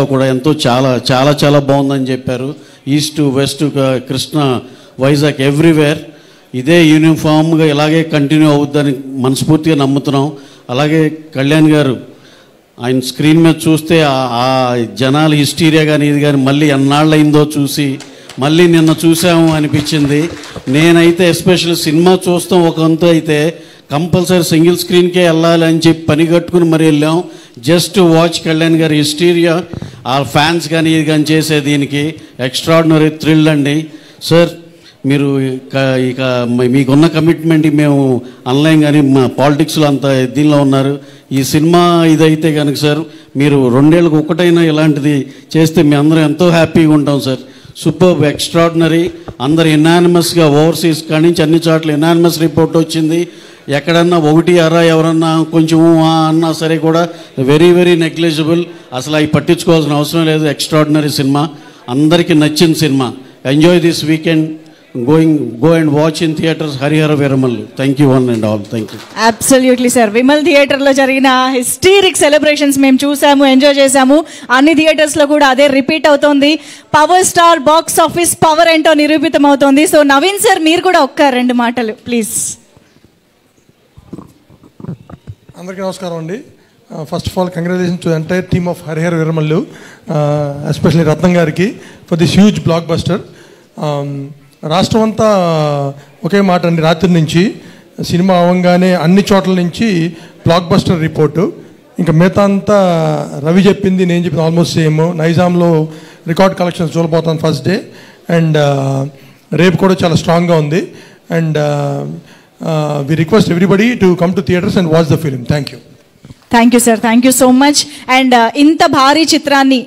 కూడా ఎంతో చాలా చాలా చాలా బాగుందని చెప్పారు. East west Krishna Vizag everywhere ఇదే యూనిఫామ్గా ఇలాగే కంటిన్యూ అవుద్దని మనస్ఫూర్తిగా నమ్ముతున్నాం. అలాగే కళ్యాణ్ గారు ఆయన స్క్రీన్ మీద చూస్తే ఆ జనాల హిస్టీరియా కానీ ఇది కానీ మళ్ళీ ఎన్నాళ్ళయిందో చూసి మళ్ళీ నిన్న చూసాము అనిపించింది. నేనైతే ఎస్పెషల్లీ సినిమా చూస్తాం ఒక వంతు అయితే కంపల్సరీ సింగిల్ స్క్రీన్కే వెళ్ళాలి అని చెప్పి పని కట్టుకుని మరి వెళ్ళాం. జస్ట్ వాచ్ కళ్యాణ్ గారి హిస్టీరియా ఆ ఫ్యాన్స్ కానీ ఇది కానీ చేసే దీనికి ఎక్స్ట్రాడినరీ థ్రిల్ అండి. సార్ మీరు ఇక మీకున్న కమిట్మెంట్ మేము ఆన్లైన్ కానీ మా పాలిటిక్స్లో అంత దీనిలో ఉన్నారు. ఈ సినిమా ఇదైతే కనుక సార్ మీరు 2 ఏళ్ళకి ఒకటైనా ఇలాంటిది చేస్తే మేము అందరం ఎంతో హ్యాపీగా ఉంటాం సార్. Super extraordinary. అందరు ఎనానిమస్గా ఓవర్సీస్ కాడి నుంచి అన్ని చోట్ల ఎనానిమస్ రిపోర్ట్ వచ్చింది. ఎక్కడన్నా ఒకటి అరా ఎవరన్నా కొంచెం అన్నా సరే కూడా వెరీ వెరీ నెగ్లిజిబుల్. అసలు అవి పట్టించుకోవాల్సిన అవసరం లేదు. ఎక్స్ట్రాడినరీ సినిమా, అందరికీ నచ్చిన cinema. Enjoy this weekend. go and watch in theaters Harihara Veramallu. Thank you one and all. Thank you. Absolutely sir. Vimal theater lo jarigina hysteric celebrations mem chusamu, enjoy chesamu. Anni theaters lo kuda ade repeat avutondi. Power star box office power ento nirupitam avutondi. So Naveen sir meer kuda okka rendu maatalu please. Andariki namaskaram andi. First of all, congratulations to the entire team of Harihara Veramallu, especially Ratnam gariki for this huge blockbuster. రాష్ట్రం అంతా ఒకే మాట అండి. రాత్రి నుంచి cinema అవ్వగానే అన్ని చోట్ల నుంచి బ్లాక్ బస్టర్ రిపోర్టు. ఇంకా మిగతా అంతా రవి చెప్పింది నేను చెప్పింది ఆల్మోస్ట్ సేమ్. నైజాంలో రికార్డ్ కలెక్షన్స్ చూడబోతాను ఫస్ట్ డే, అండ్ రేపు కూడా చాలా స్ట్రాంగ్గా ఉంది. And we request everybody to come to theatres and watch the film. Thank you. Thank you sir. Thank you so much. And ఇంత భారీ చిత్రాన్ని